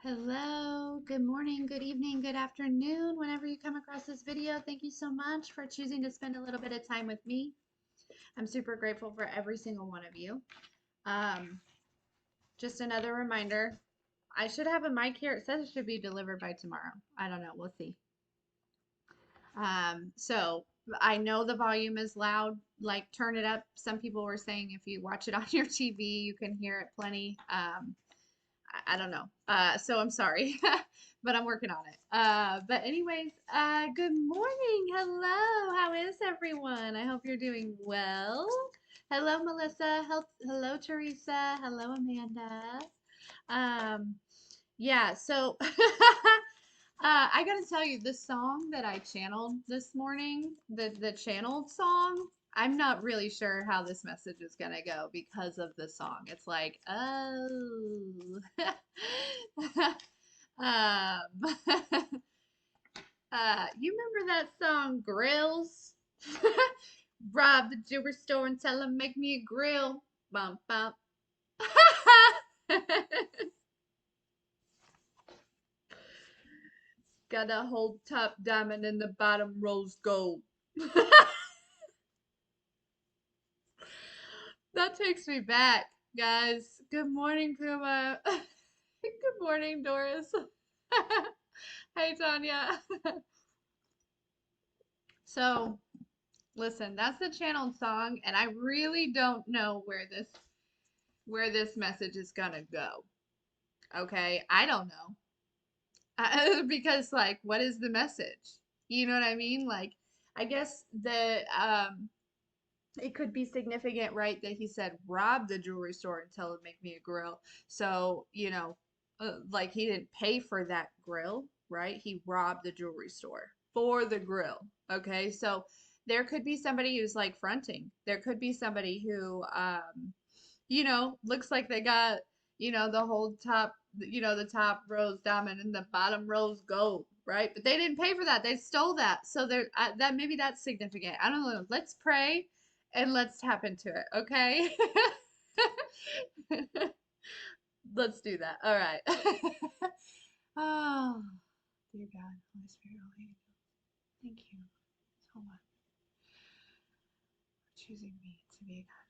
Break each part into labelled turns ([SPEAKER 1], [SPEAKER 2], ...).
[SPEAKER 1] Hello, good morning, good evening, good afternoon. Whenever you come across this video, thank you so much for choosing to spend a little bit of time with me. I'm super grateful for every single one of you. Um, just another reminder, I should have a mic here. It says it should be delivered by tomorrow. I don't know, we'll see. So I know the volume is loud, like turn it up. Some people were saying if you watch it on your TV, you can hear it plenty. I don't know. So I'm sorry, but I'm working on it. But anyways, good morning. Hello. How is everyone? I hope you're doing well. Hello, Melissa. Hello, Teresa. Hello, Amanda. Um, yeah, so I gotta tell you, the song that I channeled this morning, the channeled song, I'm not really sure how this message is gonna go because of the song. It's like, oh, um, you remember that song, Grills? Rob the jewelry store and tell him make me a grill. Bump bump. Got a whole top diamond and the bottom rose gold. That takes me back, guys. Good morning, Puma. Good morning, Doris. Hey, Tanya. So, listen, that's the channeled song, and I really don't know where this message is gonna go. Okay, I don't know. Because like, what is the message? You know what I mean? Like, I guess it could be significant, right? That he said rob the jewelry store and tell him make me a grill. So, like he didn't pay for that grill, right? He robbed the jewelry store for the grill. Okay, so there could be somebody who's like fronting. There could be somebody who, looks like they got, the whole top, the top rose diamond and the bottom rose gold, right? But they didn't pay for that. They stole that. So that maybe that's significant. I don't know. Let's pray and let's tap into it, okay? Let's do that. All right. Oh, dear God, Holy Spirit, Holy Angel, thank you so much for choosing me to be a guide.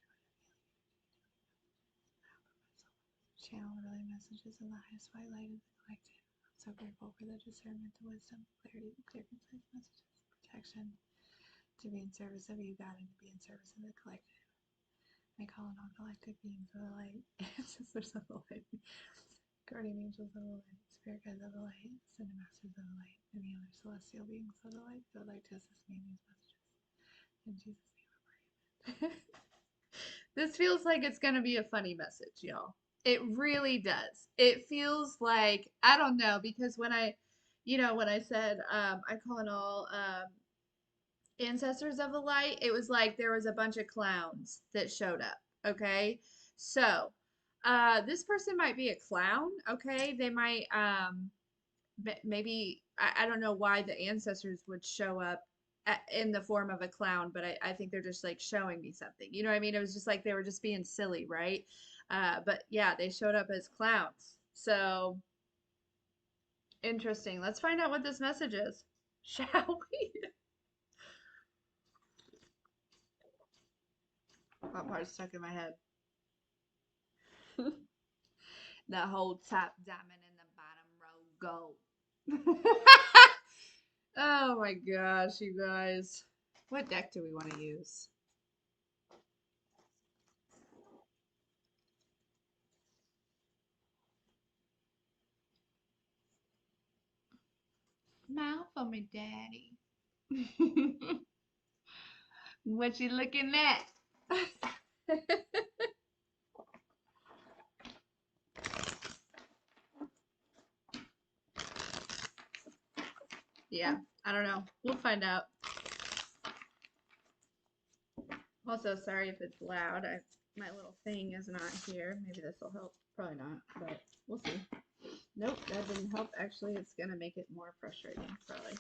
[SPEAKER 1] Channel the really messages in the highest white light of the collective. I'm so grateful for the discernment, the wisdom, clarity, the clear, concise messages, protection, to be in service of you, God, and to be in service of the collective. I call on all galactic beings of the light, ancestors of the light, guardian angels of the light, spirit guides of the light, ascended masters of the light, and the other celestial beings of the light that would like to assist me in these messages. In Jesus' name I pray. This feels like it's going to be a funny message, y'all. It really does. It feels like, I don't know, because when I said, I call it all ancestors of the light, it was like there was a bunch of clowns that showed up. Okay. So, this person might be a clown. Okay. They might, maybe, I don't know why the ancestors would show up in the form of a clown, but I think they're just like showing me something. You know what I mean? It was just like they were just being silly, right? But yeah, they showed up as clowns. So interesting. Let's find out what this message is, shall we? That part's stuck in my head. That whole top diamond and the bottom row gold. Oh my gosh, you guys. What deck do we want to use? Smile for me, Daddy. What you looking at? Yeah, I don't know. We'll find out. Also, sorry if it's loud. My little thing is not here. Maybe this will help. Probably not, but we'll see. Nope, that didn't help. Actually, it's gonna make it more frustrating, probably.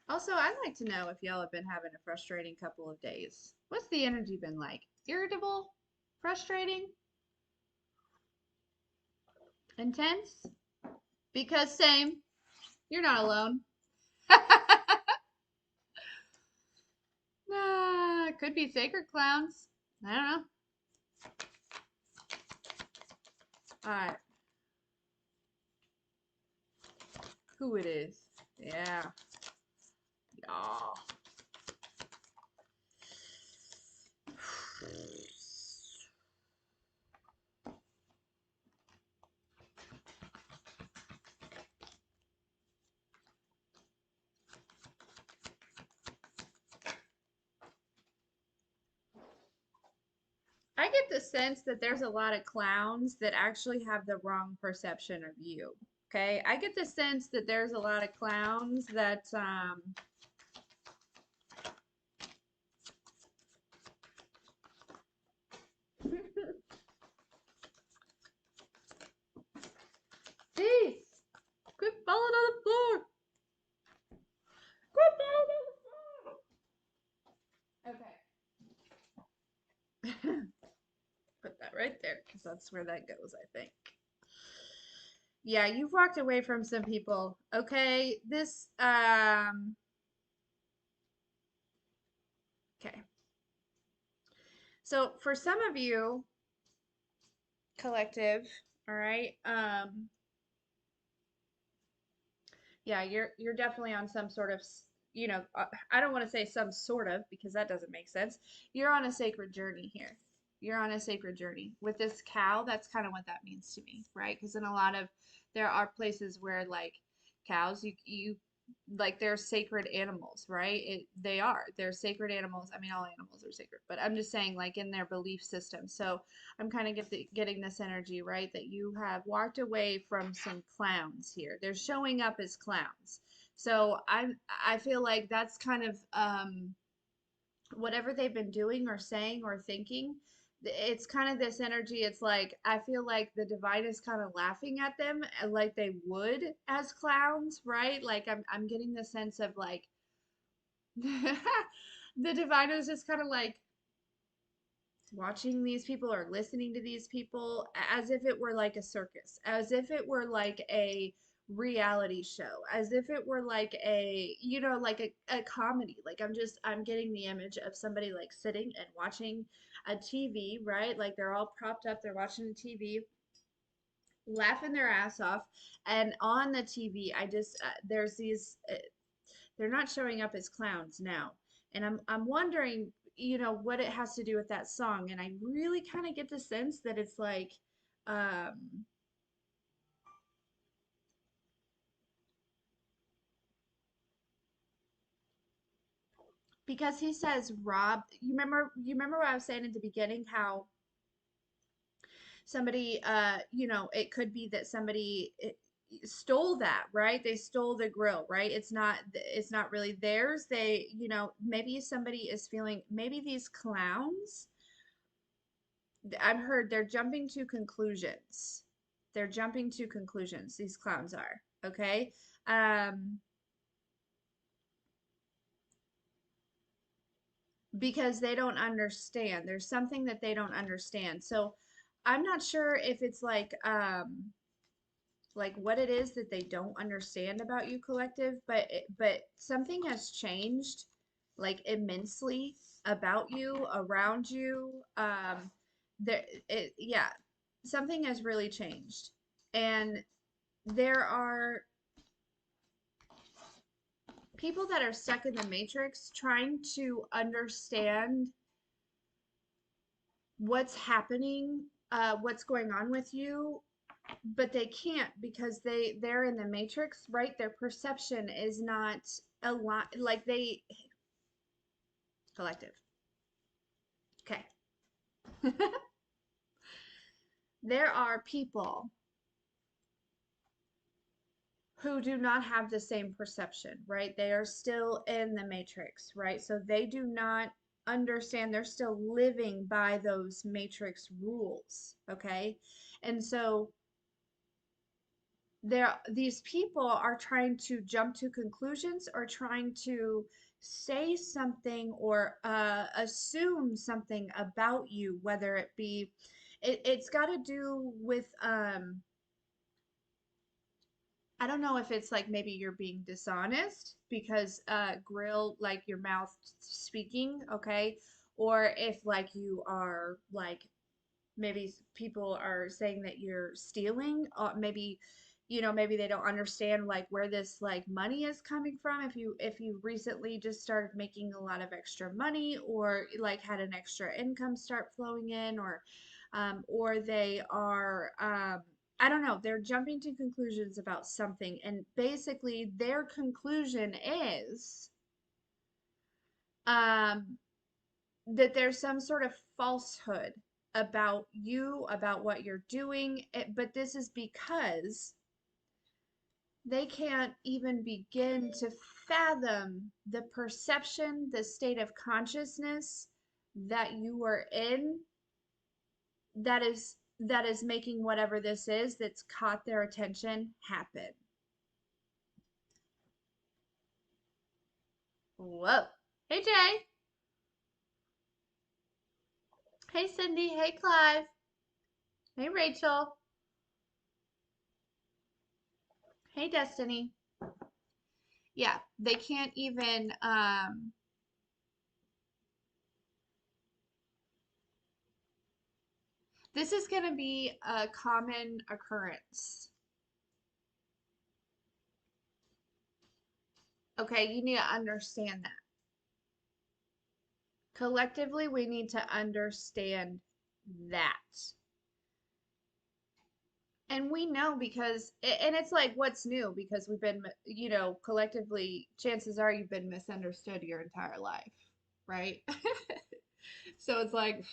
[SPEAKER 1] Also, I'd like to know if y'all have been having a frustrating couple of days. What's the energy been like? Irritable? Frustrating? Intense? Because same. You're not alone. Could be sacred clowns. I don't know. All right. Who it is? Yeah. Y'all. I get the sense that there's a lot of clowns that actually have the wrong perception of you. Okay? I get the sense that there's a lot of clowns that Peace. Quit falling on the floor. Quit falling on the floor. Okay. Put that right there because that's where that goes, I think. Yeah, you've walked away from some people. Okay. Okay. So for some of you, collective, all right, yeah, you're definitely on some sort of, I don't want to say some sort of because that doesn't make sense. You're on a sacred journey here. You're on a sacred journey. With this cow, that's kind of what that means to me, right? Because in a lot of there are places where like cows, you like they're sacred animals, right? They are. They're sacred animals. I mean, all animals are sacred, but I'm just saying like in their belief system. So I'm kind of getting this energy, right? That you have walked away from some clowns here. They're showing up as clowns. So I feel like that's kind of whatever they've been doing or saying or thinking. It's kind of this energy. It's like I feel like the divine is kind of laughing at them like they would as clowns, right? Like I'm getting the sense of like the divine is just kind of like watching these people or listening to these people as if it were like a circus, as if it were like a reality show, as if it were like like a comedy. Like I'm getting the image of somebody like sitting and watching a TV, right? Like they're all propped up, they're watching the TV, laughing their ass off. And on the TV, there's these they're not showing up as clowns now. And I'm wondering, what it has to do with that song. And I really kind of get the sense that it's like um because he says Rob, you remember what I was saying at the beginning how somebody it could be that somebody stole that, right? They stole the grill, right? It's not really theirs. Maybe somebody is feeling, maybe these clowns, I've heard they're jumping to conclusions. They're jumping to conclusions, these clowns are, okay? Um, because they don't understand. There's something that they don't understand. So I'm not sure if it's like what it is that they don't understand about you collective, but something has changed like immensely about you, around you. Yeah, something has really changed. And there are people that are stuck in the matrix trying to understand what's happening, what's going on with you, but they can't because they're in the matrix, right? Their perception is not a lot like they collective. Okay. There are people who do not have the same perception, right? They are still in the matrix, right? So they do not understand. They're still living by those matrix rules, okay? And so these people are trying to jump to conclusions or trying to say something or assume something about you, whether it be it's got to do with I don't know if it's like maybe you're being dishonest because grill like your mouth speaking, okay? Or if like you are like maybe people are saying that you're stealing, maybe maybe they don't understand like where this like money is coming from if you recently just started making a lot of extra money or like had an extra income start flowing in or they are I don't know, they're jumping to conclusions about something and basically their conclusion is um that there's some sort of falsehood about you, about what you're doing, but this is because they can't even begin to fathom the perception, the state of consciousness that you are in that is making whatever this is that's caught their attention happen. Whoa. Hey Jay. Hey Cindy. Hey Clive. Hey Rachel. Hey Destiny. Yeah, they can't even this is going to be a common occurrence. Okay, you need to understand that. Collectively, we need to understand that. And we know because, and it's like, what's new? Because we've been, collectively, chances are you've been misunderstood your entire life, right? So it's like,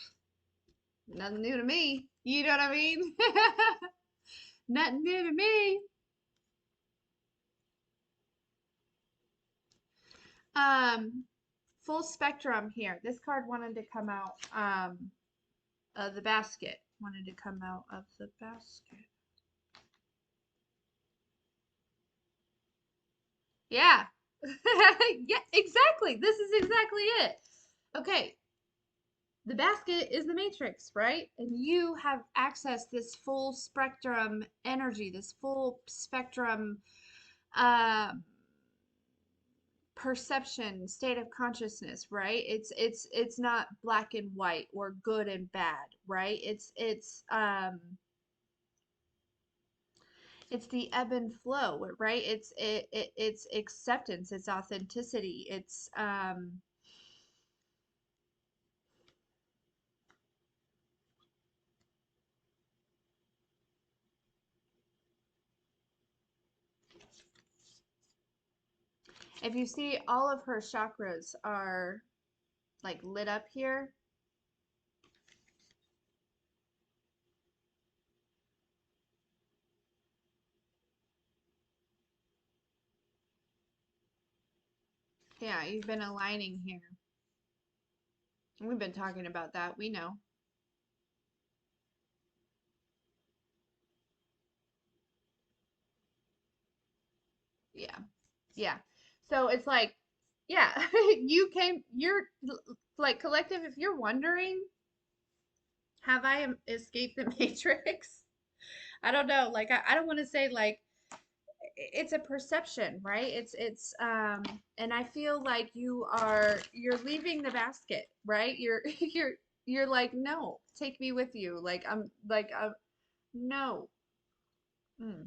[SPEAKER 1] nothing new to me. You know what I mean? Nothing new to me. Um, full spectrum here. This card wanted to come out. The basket wanted to come out of the basket. Yeah. Yeah, exactly. This is exactly it. Okay. The basket is the matrix, right? And you have access this full spectrum energy, this full spectrum uh, perception, state of consciousness, right? It's not black and white or good and bad, right? It's the ebb and flow, right? It's acceptance, it's authenticity, it's if you see all of her chakras are like lit up here. Yeah, you've been aligning here. We've been talking about that. We know. Yeah. Yeah. So it's like, yeah, you're like collective, if you're wondering, have I escaped the matrix? I don't know. Like, I don't want to say like it's a perception, right? And I feel like you're leaving the basket, right? You're like, no, take me with you. I'm no. Mm,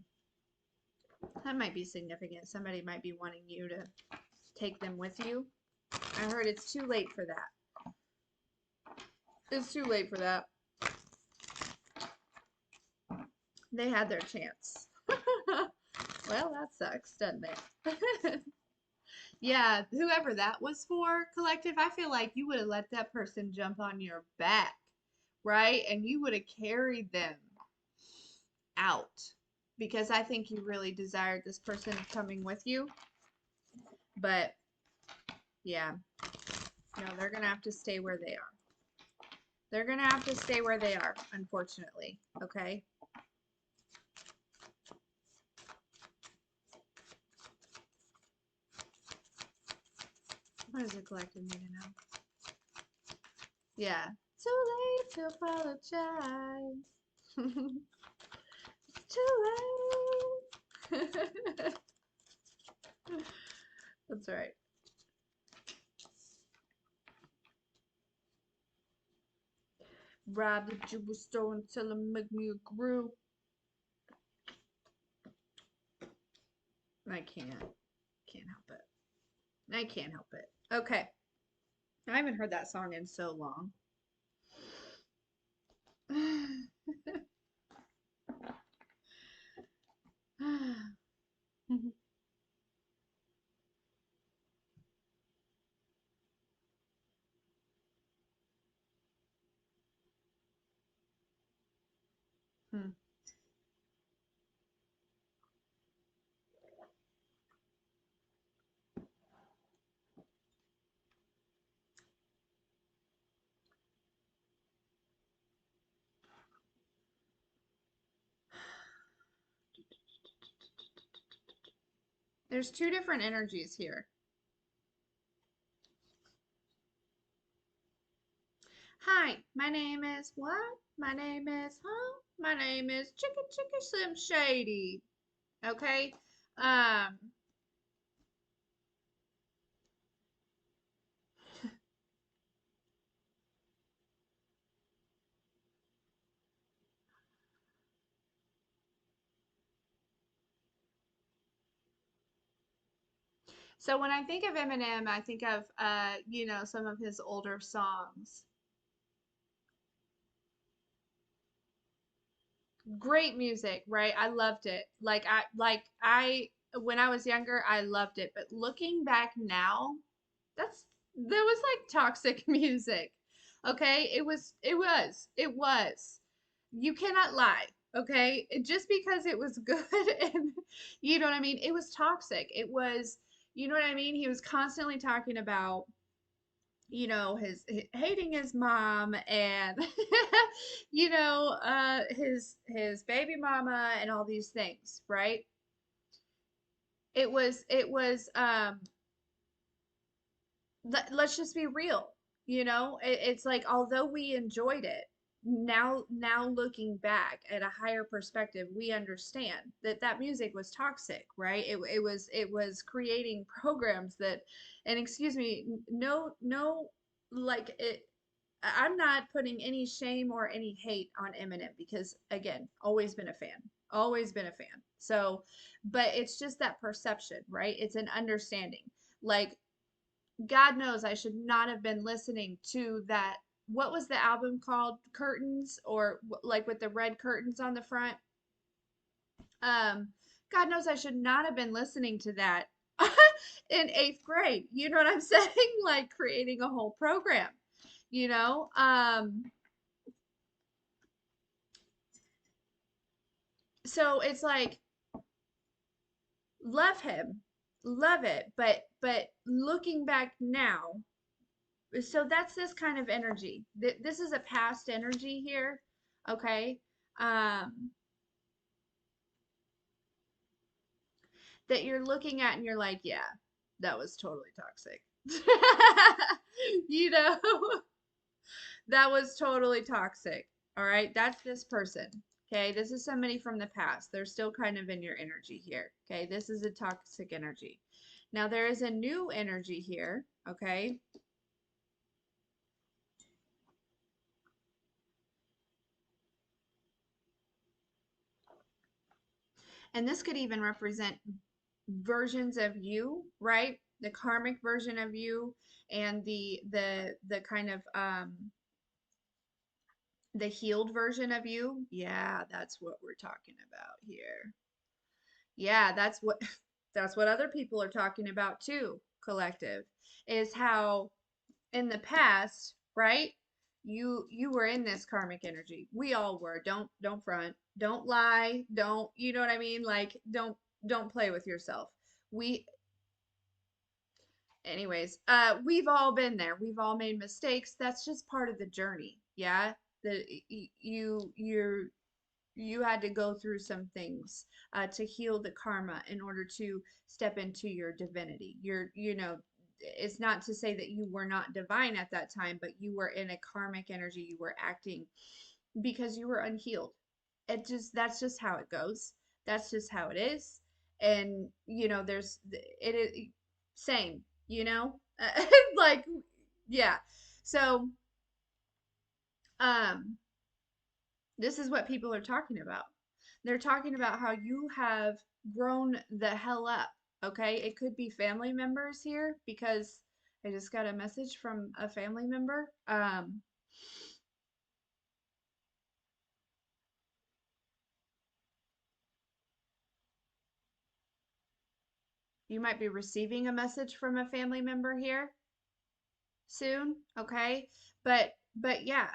[SPEAKER 1] that might be significant. Somebody might be wanting you to take them with you. I heard it's too late for that. It's too late for that. They had their chance. Well, that sucks, doesn't it? Yeah, whoever that was for, collective, I feel like you would have let that person jump on your back, right? And you would have carried them out because I think you really desired this person coming with you. But yeah, no, they're going to have to stay where they are. They're going to have to stay where they are, unfortunately. Okay? What does the collective need to know? Yeah. Too late to apologize. Too late. That's right. Rob the jewelry store until I make me a groove. I can't help it. I can't help it. Okay. I haven't heard that song in so long. There's two different energies here. Hi, my name is what? My name is My name is Chicka Slim Shady. Okay. Um. So when I think of Eminem, I think of some of his older songs. Great music, right? I loved it. Like I when I was younger, I loved it. But looking back now, that's that was like toxic music. Okay? It was. You cannot lie. Okay? Just because it was good and you know what I mean? It was toxic. It was, you know what I mean? He was constantly talking about his hating his mom and his baby mama and all these things, right? It was let's just be real. It's like although we enjoyed it, now looking back at a higher perspective, we understand that that music was toxic, right? It was creating programs that, and excuse me, no, like it. I'm not putting any shame or any hate on Eminem because again, always been a fan. Always been a fan. So, but it's just that perception, right? It's an understanding. Like God knows I should not have been listening to that. What was the album called? Curtains, or like with the red curtains on the front? Um, God knows I should not have been listening to that in eighth grade. You know what I'm saying? Like creating a whole program, you know? So it's like, love him, love it, but looking back now, so that's this kind of energy. This is a past energy here, okay? Um, that you're looking at and you're like, yeah, that was totally toxic. you know, that was totally toxic. All right, that's this person. Okay, this is somebody from the past. They're still kind of in your energy here. Okay, this is a toxic energy. Now there is a new energy here. Okay, and this could even represent versions of you, right? The karmic version of you and the kind of the healed version of you. Yeah, that's what we're talking about here. Yeah, that's what that's what other people are talking about too, collective, is how in the past, right? You were in this karmic energy. We all were. Don't front. Don't lie. Don't, you know what I mean? Like don't play with yourself. We anyways, we've all been there. We've all made mistakes. That's just part of the journey. Yeah. The you had to go through some things to heal the karma in order to step into your divinity. It's not to say that you were not divine at that time, but you were in a karmic energy. You were acting because you were unhealed. That's just how it goes. That's just how it is. And it is same, like, yeah. So um this is what people are talking about. They're talking about how you have grown the hell up. Okay, it could be family members here, because I just got a message from a family member. You might be receiving a message from a family member here soon. Okay, but yeah,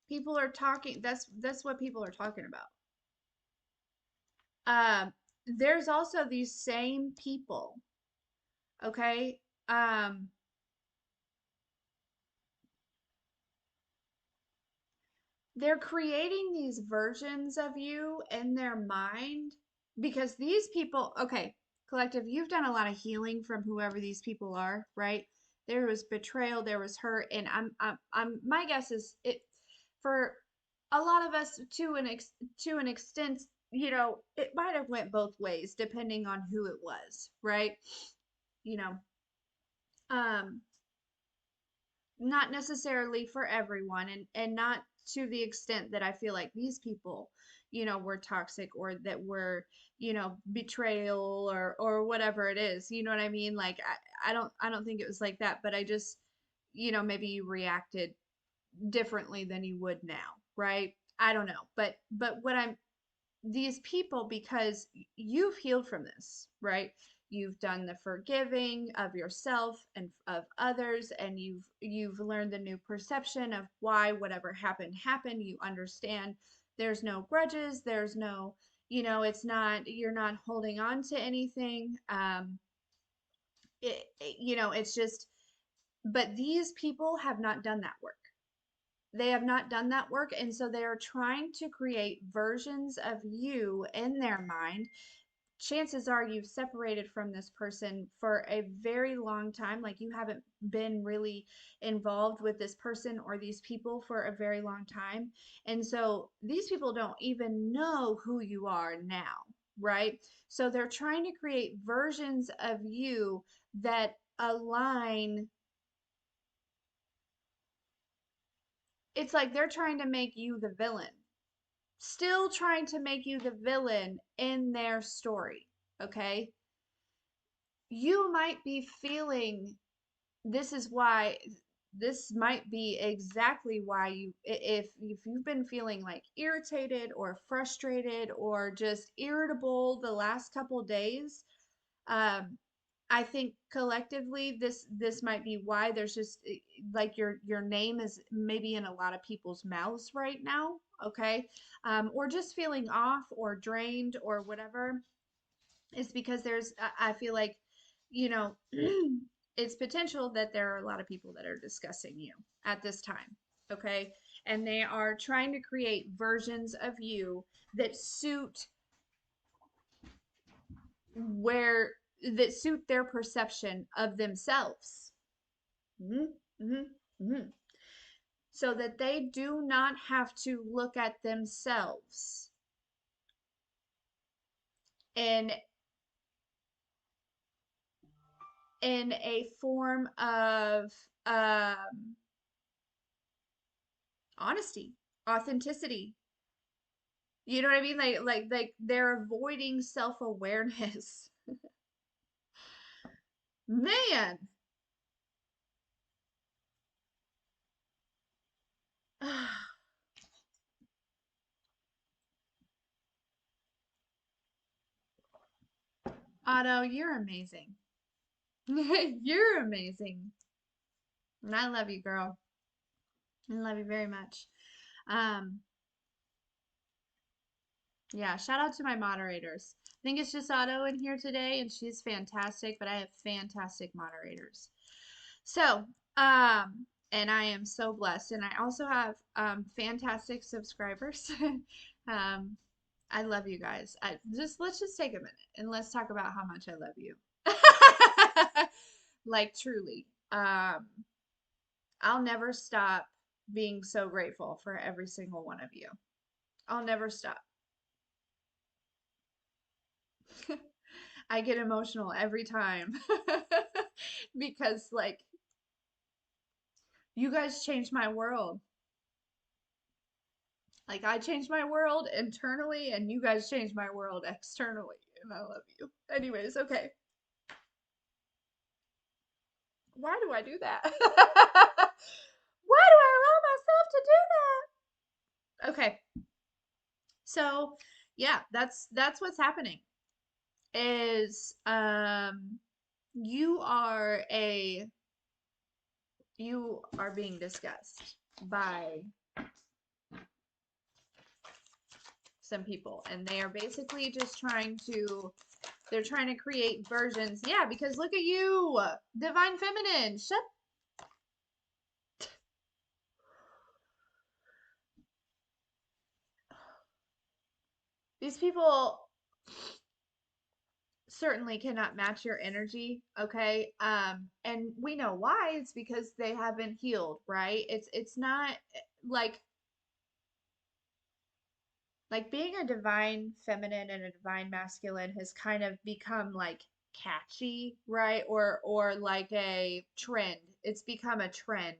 [SPEAKER 1] people are talking. That's what people are talking about. There's also these same people. Okay. um they're creating these versions of you in their mind, because these people, okay, collective, you've done a lot of healing from whoever these people are, right? There was betrayal, there was hurt, and my guess is it, for a lot of us, to an extent, it might have went both ways depending on who it was, right? You know, um not necessarily for everyone, and not to the extent that I feel like these people, were toxic, or that were, betrayal, or whatever it is. You know what I mean? Like, I don't think it was like that, but I just, maybe you reacted differently than you would now, right? I don't know. But what I'm these people, because you've healed from this, right? You've done the forgiving of yourself and of others, and you've learned the new perception of why whatever happened. You understand there's no grudges, there's no, it's not, you're not holding on to anything. It's just, but these people have not done that work. They have not done that work, and so they are trying to create versions of you in their mind. Chances are you've separated from this person for a very long time. Like, you haven't been really involved with this person or these people for a very long time. And so these people don't even know who you are now, right? So they're trying to create versions of you that align. It's like they're trying to make you the villain, still trying to make you the villain in their story. Okay, you might be feeling, this is why, this might be exactly why you, if you've been feeling like irritated or frustrated or just irritable the last couple days. um I think collectively this might be why there's just, like, your name is maybe in a lot of people's mouths right now. Okay, or just feeling off or drained or whatever, is because I feel like, you know, it's potential that there are a lot of people that are discussing you at this time. Okay. And they are trying to create versions of you that where suit their perception of themselves. Mhm, mhm, mhm. So that they do not have to look at themselves in a form of um honesty, authenticity. You know what I mean? Like they're avoiding self-awareness. Man. Otto, you're amazing. You're amazing. And I love you, girl. I love you very much. Um, yeah, shout out to my moderators. I think it's just Otto in here today, and she's fantastic, but I have fantastic moderators. So, and I am so blessed. And I also have fantastic subscribers. um, I love you guys. Let's just take a minute and let's talk about how much I love you. Like, truly. I'll never stop being so grateful for every single one of you. I'll never stop. I get emotional every time because, like, you guys changed my world. Like, I changed my world internally, and you guys changed my world externally, and I love you. Anyways, okay. Why do I do that? Why do I allow myself to do that? Okay. So, yeah, that's what's happening. Is you are a you are being discussed by some people, and they are basically just they're trying to create versions. Yeah, because look at you, divine feminine. Shut. These people certainly cannot match your energy, okay? And we know why. It's because they haven't healed, right? It's not like being a divine feminine and a divine masculine has kind of become like catchy, right? Or like a trend. It's become a trend.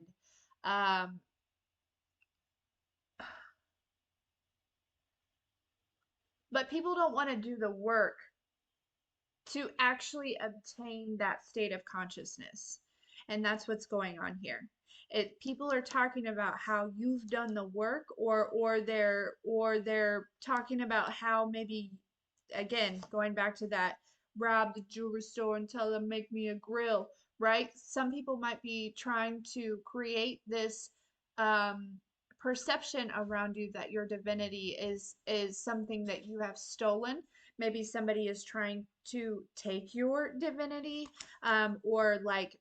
[SPEAKER 1] Um, but people don't want to do the work to actually obtain that state of consciousness. And that's what's going on here. People are talking about how you've done the work, or they're talking about how maybe, again, going back to that, rob the jewelry store and tell them make me a grill, right? Some people might be trying to create this um perception around you that your divinity is something that you have stolen. Maybe somebody is trying to take your divinity, or like,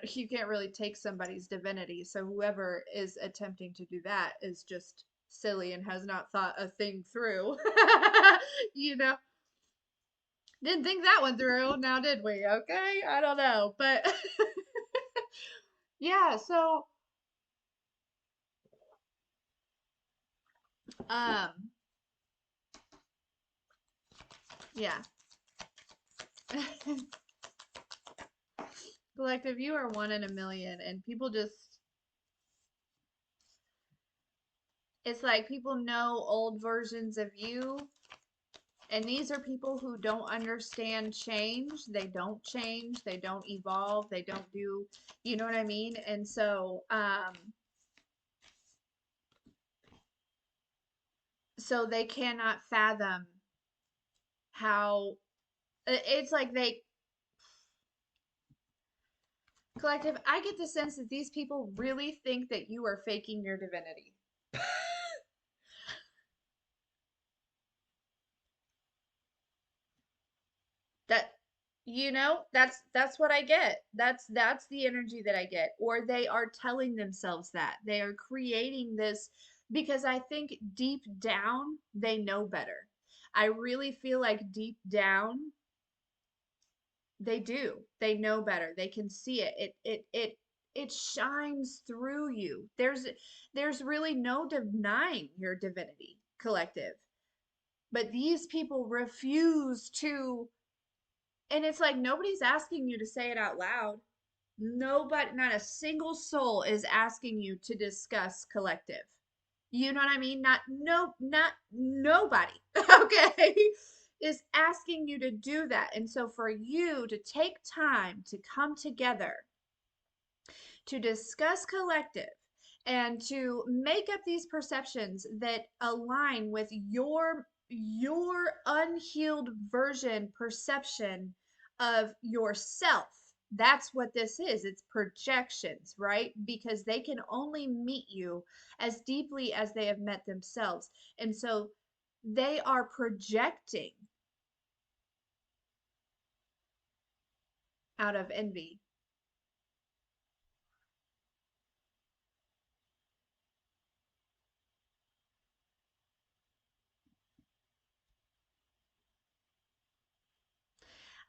[SPEAKER 1] you can't really take somebody's divinity. So whoever is attempting to do that is just silly and has not thought a thing through. you know, didn't think that one through. Now did we? Okay, I don't know, but yeah. So, um, yeah. Collective, you are one in a million, and people just, it's like people know old versions of you, and these are people who don't understand change. They don't change, they don't evolve, they don't do, you know what I mean? And so they cannot fathom how it's like they collective. I get the sense that these people really think that you are faking your divinity. That, that's what I get. That's the energy that I get. Or they are telling themselves that they are creating this because I think deep down they know better. I really feel like deep down they do. They know better. They can see it. It shines through you. There's really no denying your divinity, collective. But these people refuse to. And it's like nobody's asking you to say it out loud. Nobody, not a single soul is asking you to discuss collective. You know what I mean? Not nobody, okay, is asking you to do that. And so for you to take time to come together to discuss collective and to make up these perceptions that align with your unhealed version perception of yourself. That's what this is. It's projections, right? Because they can only meet you as deeply as they have met themselves. And so they are projecting out of envy.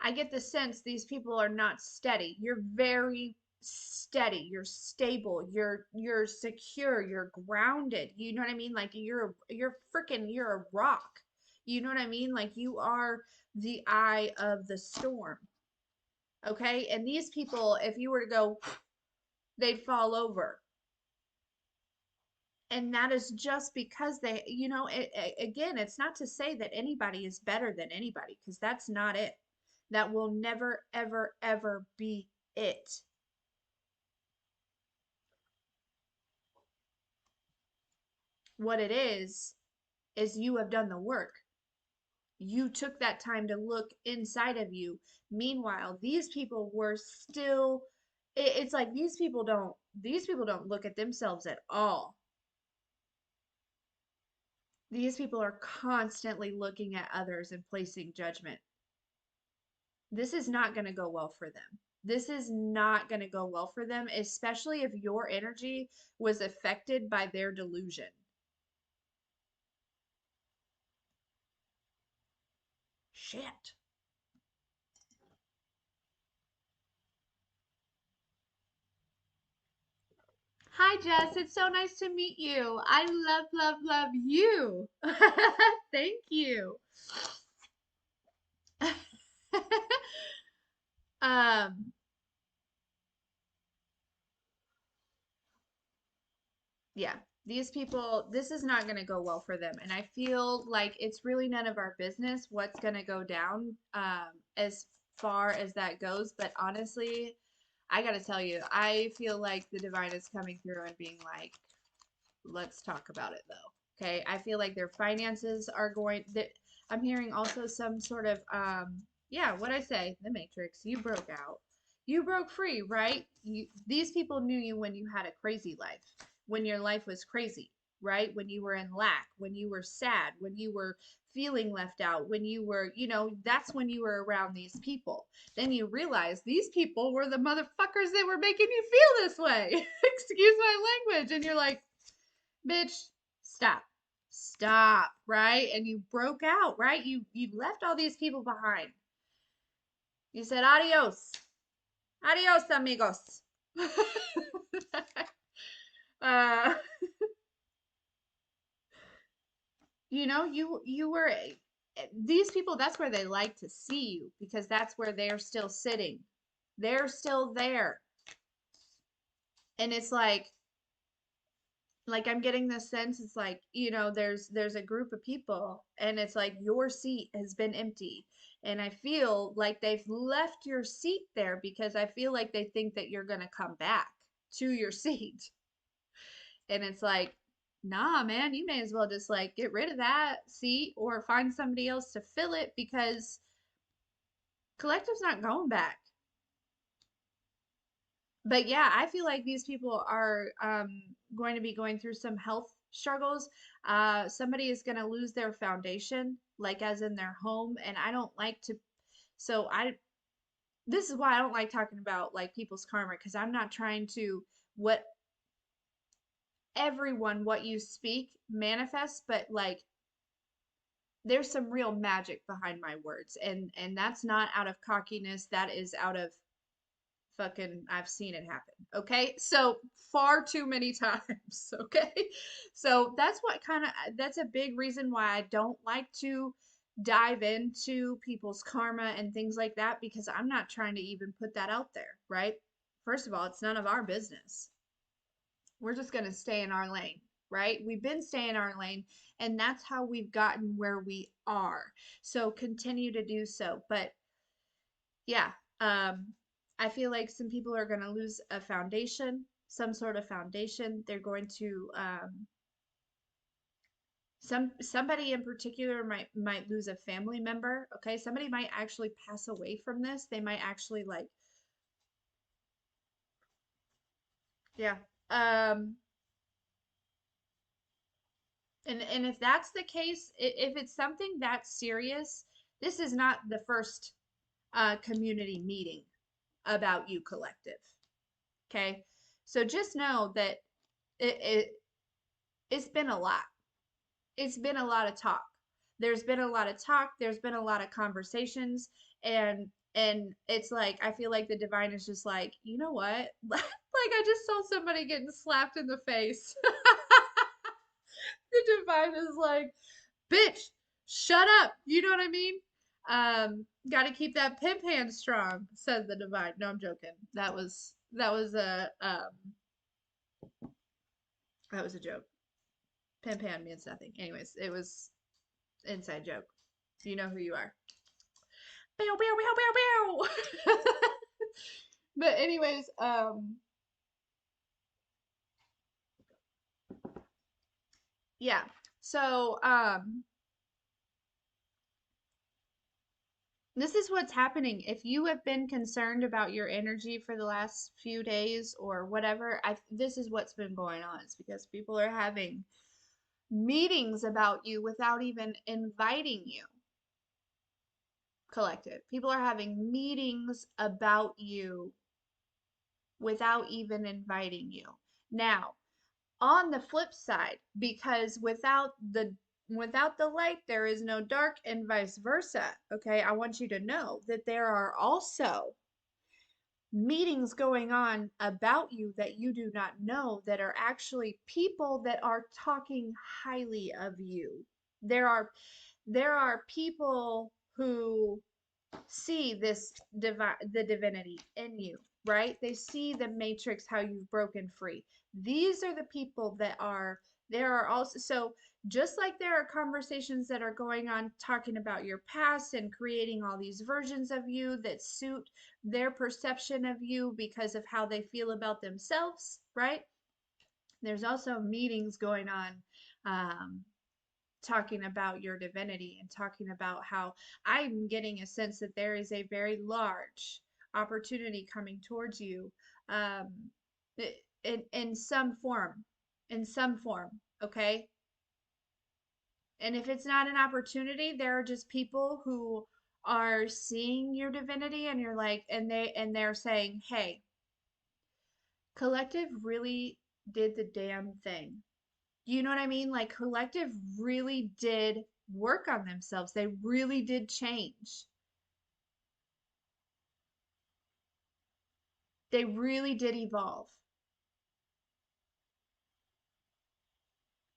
[SPEAKER 1] I get the sense these people are not steady. You're very steady. You're stable. You're secure. You're grounded. You know what I mean? Like you're freaking you're a rock. You know what I mean? Like you are the eye of the storm. Okay? And these people, if you were to go, they'd fall over. And that is just because they, again, it's not to say that anybody is better than anybody, because that's not it. That will never, ever, ever be it. What it is you have done the work. You took that time to look inside of you. Meanwhile, these people were still, it's like these people don't look at themselves at all. These people are constantly looking at others and placing judgment. This is not going to go well for them. This is not going to go well for them, especially if your energy was affected by their delusion. Shit. Hi, Jess. It's so nice to meet you. I love, love, love you. Thank you. um, yeah, these people, this is not going to go well for them. And I feel like it's really none of our business what's going to go down as far as that goes. But honestly, I got to tell you, I feel like the divine is coming through and being like, let's talk about it though. Okay. I feel like their finances are going that I'm hearing also some sort of yeah, what I say, the matrix, you broke out. You broke free, right? These people knew you when you had a crazy life, when your life was crazy, right? When you were in lack, when you were sad, when you were feeling left out, when you were, that's when you were around these people. Then you realize these people were the motherfuckers that were making you feel this way. Excuse my language. And you're like, bitch, stop. Stop, right? And you broke out, right? You left all these people behind. You said adios. Adios, amigos. uh you were these people, that's where they like to see you because that's where they're still sitting. They're still there. And it's like I'm getting this sense it's like, there's a group of people and it's like your seat has been empty. And I feel like they've left your seat there because I feel like they think that you're going to come back to your seat. And it's like, nah, man, you may as well just like get rid of that seat or find somebody else to fill it because collective's not going back. But yeah, I feel like these people are going to be going through some health struggles. Somebody is going to lose their foundation, like as in their home, and I don't like to. So this is why I don't like talking about like people's karma because I'm not trying to what everyone what you speak manifests, but like there's some real magic behind my words, and that's not out of cockiness. That is out of fucking I've seen it happen. Okay? So far too many times, okay? So that's what kind of that's a big reason why I don't like to dive into people's karma and things like that because I'm not trying to even put that out there, right? First of all, it's none of our business. We're just going to stay in our lane, right? We've been staying in our lane and that's how we've gotten where we are. So continue to do so. But yeah, um, I feel like some people are going to lose a foundation, some sort of foundation. They're going to somebody in particular might lose a family member. Okay, somebody might actually pass away from this. They might actually like yeah. Um, and if that's the case, if it's something that serious, this is not the first community meeting about you collective. Okay, so just know that it it's been a lot. It's been a lot of talk. There's been a lot of talk. There's been a lot of conversations, and it's like I feel like the divine is just like, you know what? Like I just saw somebody getting slapped in the face. The divine is like, bitch, Shut up. You know what I mean? Got to keep that pimp hand strong, said the divine. No, I'm joking. That was a joke. Pimp hand means nothing. Anyways, it was inside joke. You know who you are. Bow, bow, bow, bow, bow. But anyways, yeah. So, this is what's happening. If you have been concerned about your energy for the last few days or whatever, this is what's been going on. It's because people are having meetings about you without even inviting you, collective. People are having meetings about you without even inviting you. Now, on the flip side, because without the light there is no dark and vice versa, okay? I want you to know that there are also meetings going on about you that you do not know that are actually people that are talking highly of you. There are people who see the divinity in you, right? They see the matrix, how you've broken free. These are the people that are there are also, so just like there are conversations that are going on talking about your past and creating all these versions of you that suit their perception of you because of how they feel about themselves, right? There's also meetings going on, um, talking about your divinity and talking about how I'm getting a sense that there is a very large opportunity coming towards you, um, in some form, okay? And if it's not an opportunity, there are just people who are seeing your divinity and you're like, and they're saying, hey, collective really did the damn thing. You know what I mean? Like collective really did work on themselves. They really did change. They really did evolve.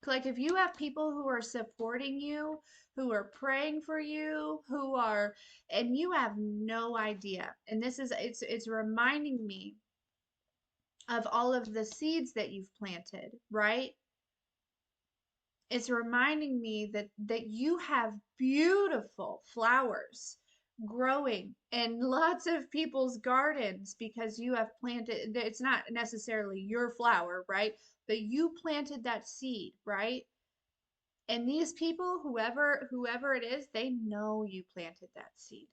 [SPEAKER 1] Collective, you have people who are supporting you, who are praying for you, and you have no idea. And it's reminding me of all of the seeds that you've planted, right? It's reminding me that you have beautiful flowers growing in lots of people's gardens because you have planted. It's not necessarily your flower, right? But you planted that seed, right? And these people, whoever it is, they know you planted that seed.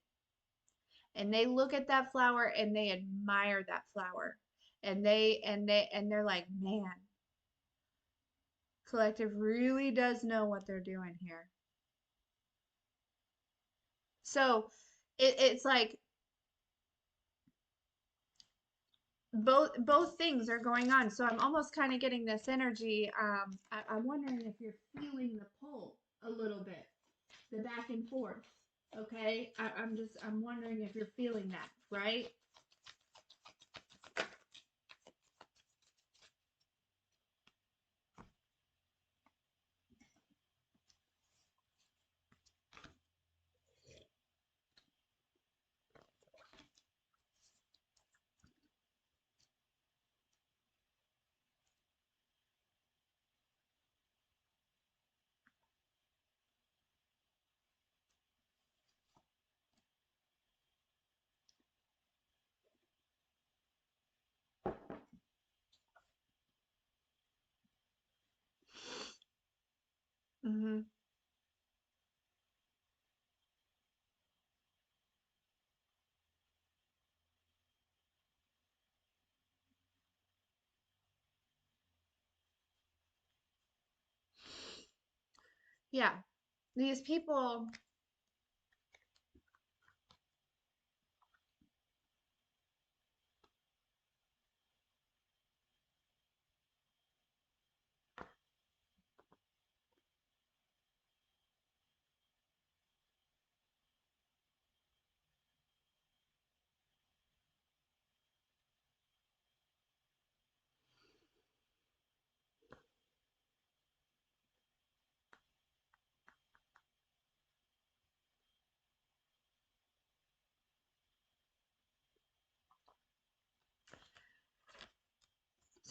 [SPEAKER 1] And they look at that flower and they admire that flower. And they're like, "Man, collective really does know what they're doing here." So it's like both things are going on. So I'm almost kind of getting this energy. I'm wondering if you're feeling the pull a little bit, the back and forth. Okay, I'm wondering if you're feeling that, right? Mm-hmm. Yeah, these people.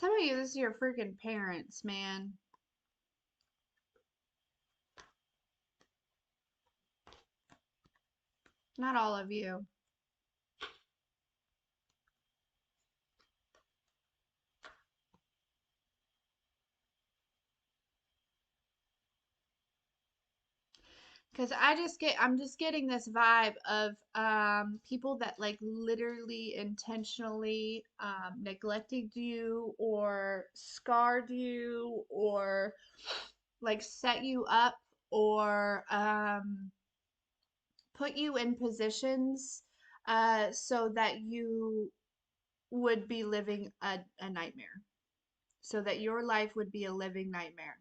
[SPEAKER 1] Some of you, this is your freaking parents, man. Not all of you. Because I'm just getting this vibe of people that like literally intentionally neglected you or scarred you or like set you up or put you in positions so that you would be living a nightmare, so that your life would be a living nightmare.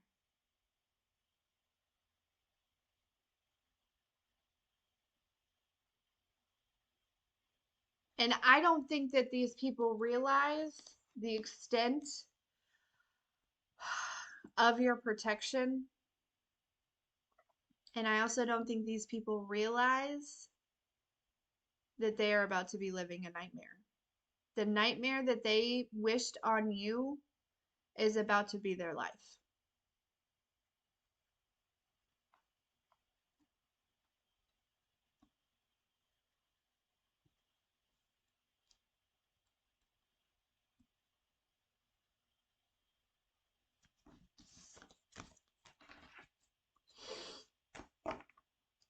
[SPEAKER 1] And I don't think that these people realize the extent of your protection. And I also don't think these people realize that they are about to be living a nightmare. The nightmare that they wished on you is about to be their life.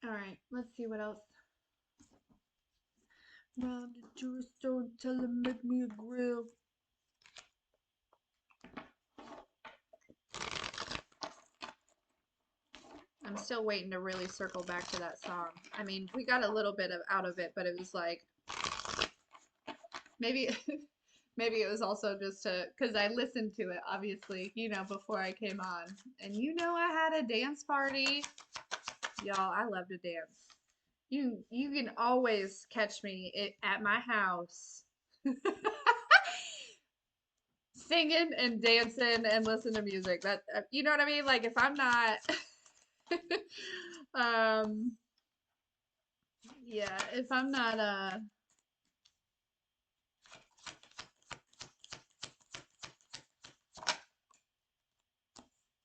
[SPEAKER 1] All right, let's see what else. Round the juice, don't tell him make me a grill. I'm still waiting to really circle back to that song. I mean, we got a little bit of out of it, but it was like maybe maybe it was also just to because I listened to it obviously, before I came on. And I had a dance party. Y'all, I love to dance. You can always catch me at my house singing and dancing and listening to music. That you know what I mean? Like if I'm not um yeah, if I'm not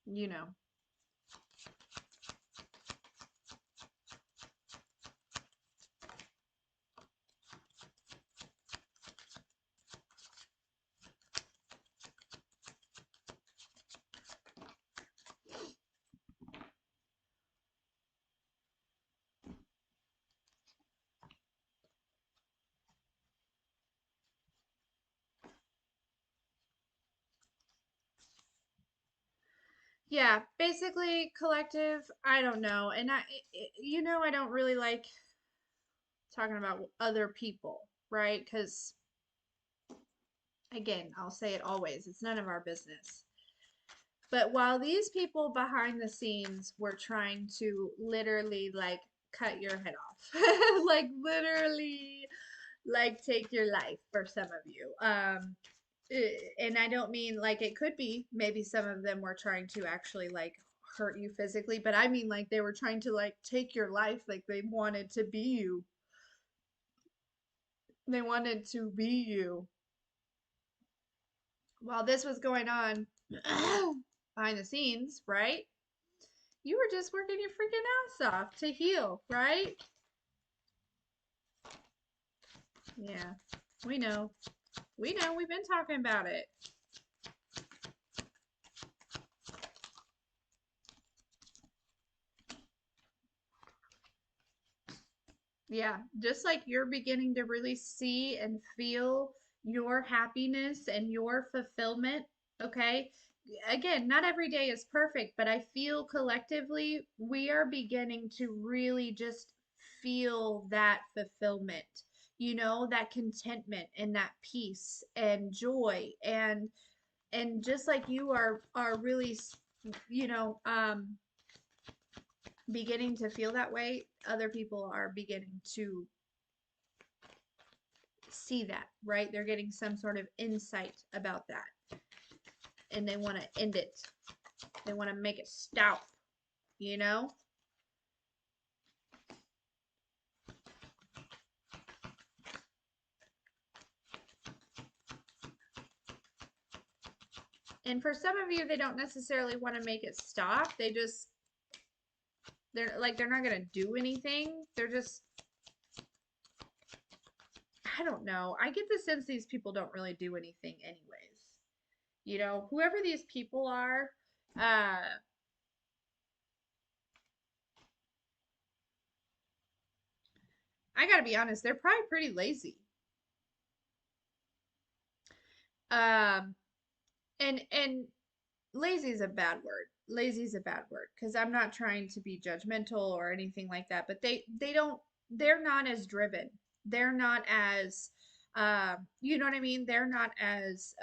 [SPEAKER 1] you know. Yeah, basically collective, I don't know. And I don't really like talking about other people, right? Because again, I'll say it always, it's none of our business. But while these people behind the scenes were trying to literally like cut your head off, like literally like take your life for some of you. And I don't mean like it could be maybe some of them were trying to actually like hurt you physically, but I mean like they were trying to like take your life, like they wanted to be you. They wanted to be you. While this was going on behind the scenes, right? You were just working your freaking ass off to heal, right? Yeah, we know. We know. We've been talking about it. Yeah, just like you're beginning to really see and feel your happiness and your fulfillment, okay? Again, not every day is perfect, but I feel collectively we are beginning to really just feel that fulfillment, that contentment and that peace and joy and just like you are really, you know, um beginning to feel that way, other people are beginning to see that, right? They're getting some sort of insight about that and they want to end it. They want to make it stop, you know? And for some of you, they don't necessarily want to make it stop. They're not gonna do anything. They're just, I don't know. I get the sense these people don't really do anything anyways. You know, whoever these people are, I gotta be honest, they're probably pretty lazy. Um, and lazy is a bad word. Lazy is a bad word because I'm not trying to be judgmental or anything like that, but they're not as driven. They're not as you know what I mean? They're not as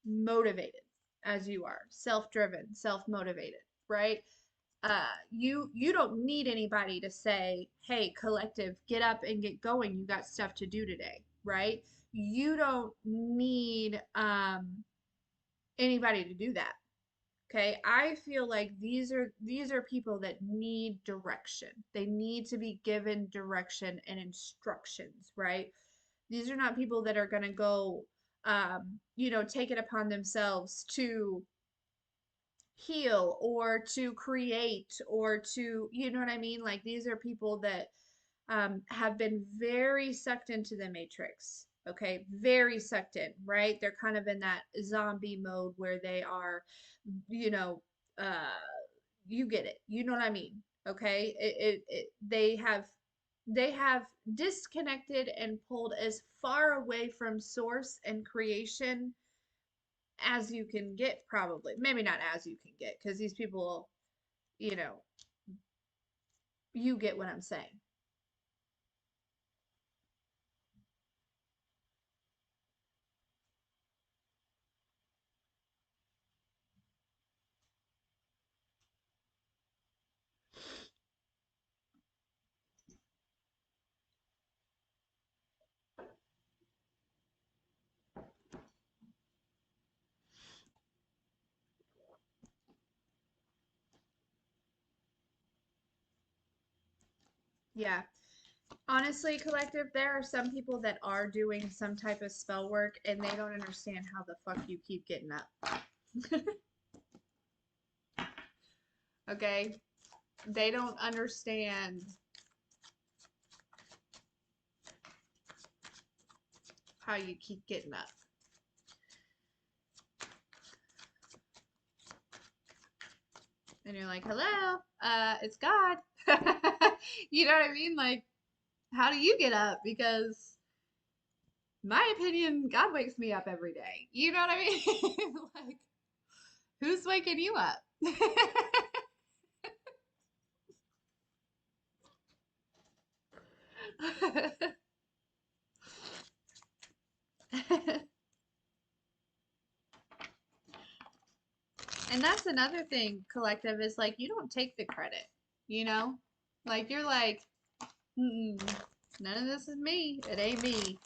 [SPEAKER 1] motivated as you are. Self-driven, self-motivated, right? You don't need anybody to say, "Hey, collective, get up and get going. You got stuff to do today," right? You don't need anybody to do that. Okay, I feel like these are people that need direction. They need to be given direction and instructions, right? These are not people that are going to go take it upon themselves to heal or to create or to, you know what I mean? Like these are people that have been very sucked into the matrix. Okay, very sucked in, right? They're kind of in that zombie mode where they are, you know, uh, you get it. You know what I mean? Okay, they have disconnected and pulled as far away from source and creation as you can get, probably. Maybe not as you can get, because these people, you know, you get what I'm saying. Yeah. Honestly, collective, there are some people that are doing some type of spell work and they don't understand how the fuck you keep getting up. Okay? They don't understand how you keep getting up. And you're like, hello, it's God. You know what I mean? Like, how do you get up? Because my opinion, God wakes me up every day. You know what I mean? Like, who's waking you up? And that's another thing, collective, is like you don't take the credit, you know? Like you're like, mm-mm, none of this is me. It ain't me.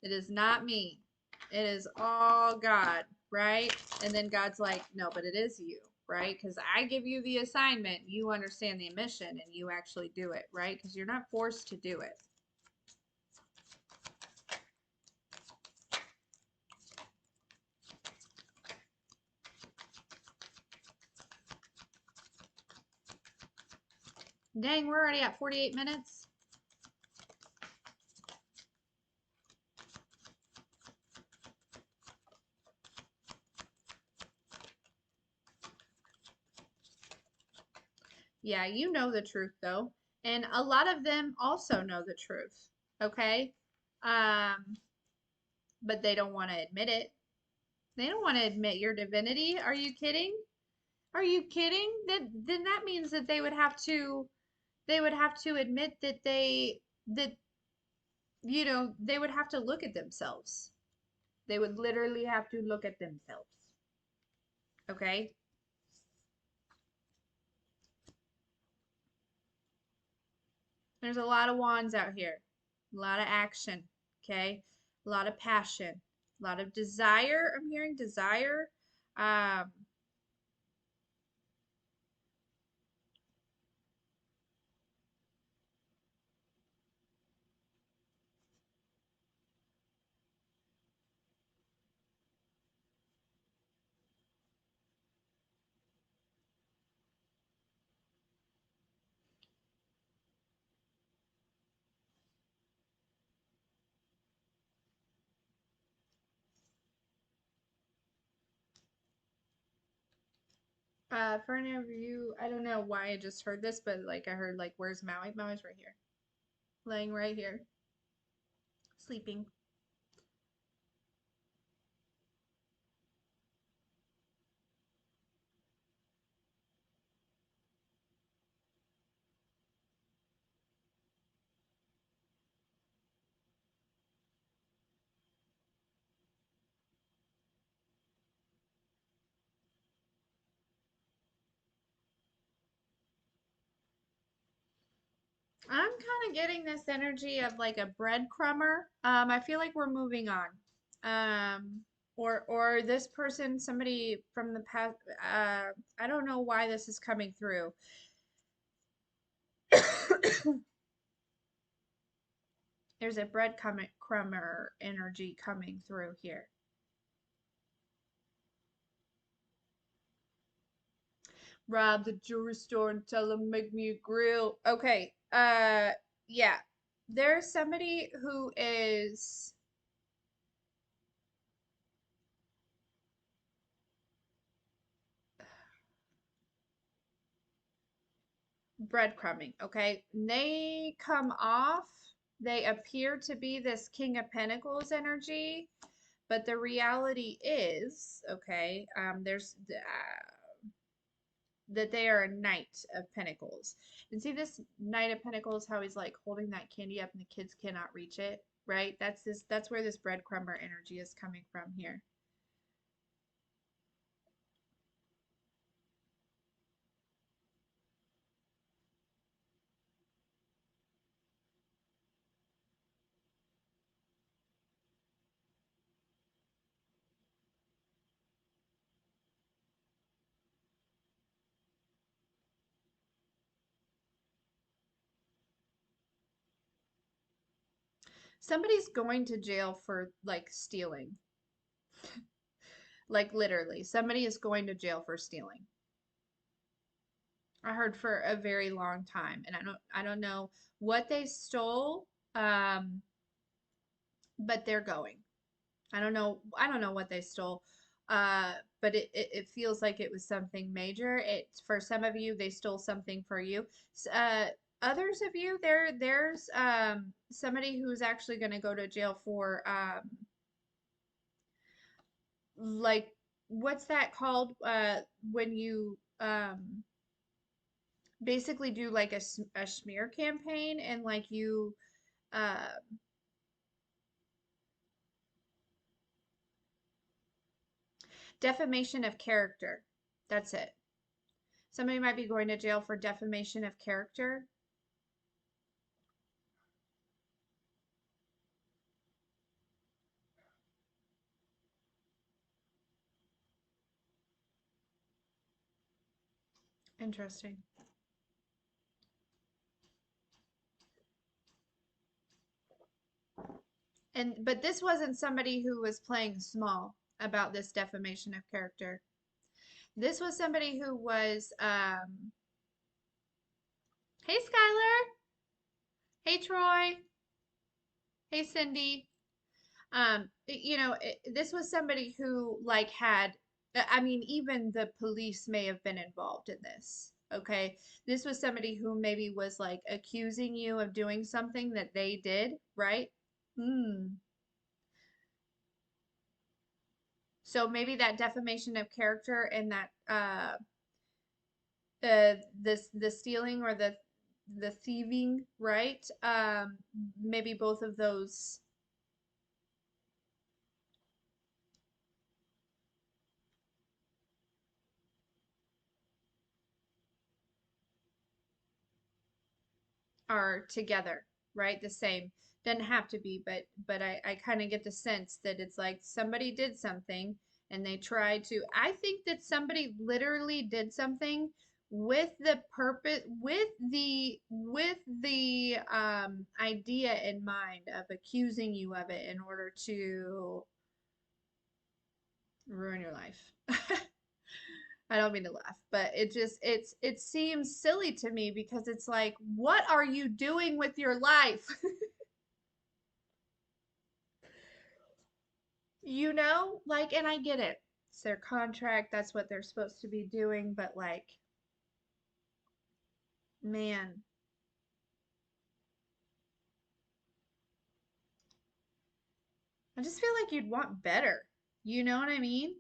[SPEAKER 1] It is not me. It is all God, right? And then God's like, no, but it is you, right? Because I give you the assignment, you understand the mission, and you actually do it, right? Because you're not forced to do it. Dang, we're already at 48 minutes. Yeah, you know the truth though. And a lot of them also know the truth. Okay? Um, but they don't want to admit it. They don't want to admit your divinity. Are you kidding? Are you kidding? Then that means that they would have to admit that they would have to look at themselves. They would literally have to look at themselves. Okay? There's a lot of wands out here. A lot of action, okay? A lot of passion, a lot of desire. I'm hearing desire. Um, For any of you, I don't know why I just heard this, but like I heard like, where's Maui? Maui's right here, laying right here, sleeping. I'm kind of getting this energy of like a breadcrumber. I feel like we're moving on. Um, or this person, somebody from the past. I don't know why this is coming through. There's a breadcrumber energy coming through here. Rob the jewelry store and tell them make me a grill. Okay. Yeah. There's somebody who is breadcrumbing, okay? They come off, they appear to be this King of Pentacles energy, but the reality is, okay, there's that they are a Knight of Pentacles. And see this Knight of Pentacles, how he's like holding that candy up and the kids cannot reach it, right? That's where this breadcrumber energy is coming from here. Somebody's going to jail for like stealing. Like literally, somebody is going to jail for stealing. I heard for a very long time, and I don't know what they stole, um, but they're going. I don't know what they stole, but it feels like it was something major. It for some of you, they stole something for you. Others of you, there's somebody who's actually going to go to jail for like what's that called when you basically do like a smear campaign and like you uh, defamation of character. That's it. Somebody might be going to jail for defamation of character. Interesting. And but this wasn't somebody who was playing small about this defamation of character. This was somebody who was hey Skylar, hey Troy, hey Cindy. This was somebody who like had, I mean, even the police may have been involved in this. Okay. This was somebody who maybe was like accusing you of doing something that they did, right? Hmm. So maybe that defamation of character and that the stealing or the thieving, right? Maybe both of those are together, right? The same. Doesn't have to be, but I kind of get the sense that it's like somebody did something and they tried to. I think that somebody literally did something with the purpose, with the idea in mind of accusing you of it in order to ruin your life. I don't mean to laugh, but it seems silly to me because it's like, what are you doing with your life? Like, and I get it. It's their contract. That's what they're supposed to be doing. But like, man, I just feel like you'd want better. You know what I mean?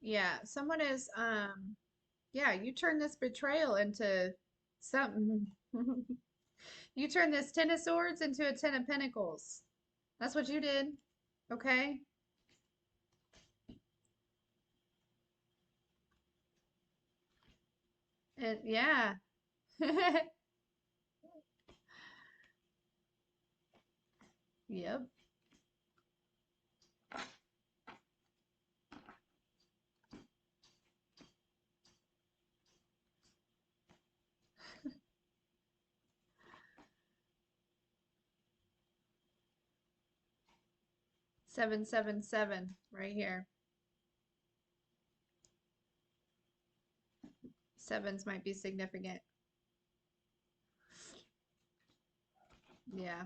[SPEAKER 1] Yeah, someone is yeah, you turn this betrayal into something. You turn this Ten of Swords into a Ten of Pentacles. That's what you did. Okay? And yeah. Yep. 777 right here. Sevens might be significant. Yeah.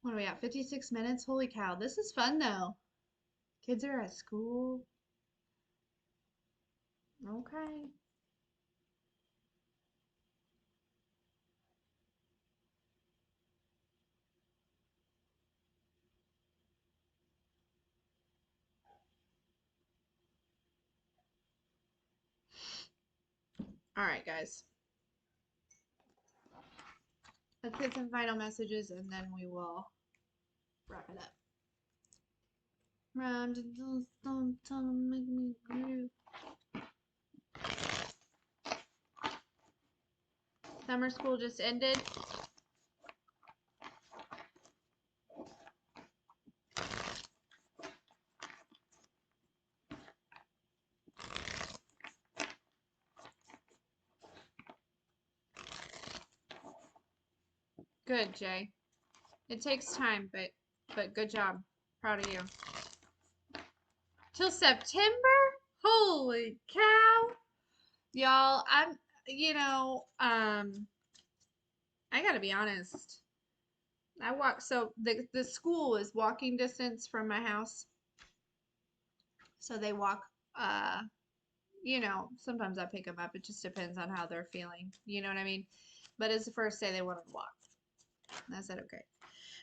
[SPEAKER 1] What are we at? 56 minutes? Holy cow. This is fun though. Kids are at school. Okay. All right, guys. Let's get some final messages and then we will wrap it up. Round and don't make me groove. Summer school just ended. Good, Jay. It takes time, but good job. Proud of you. Till September? Holy cow. Y'all, I gotta be honest. I walk, so the school is walking distance from my house. So they walk, uh, sometimes I pick them up. It just depends on how they're feeling. You know what I mean? But it's the first day they wanted to walk. And I said, okay.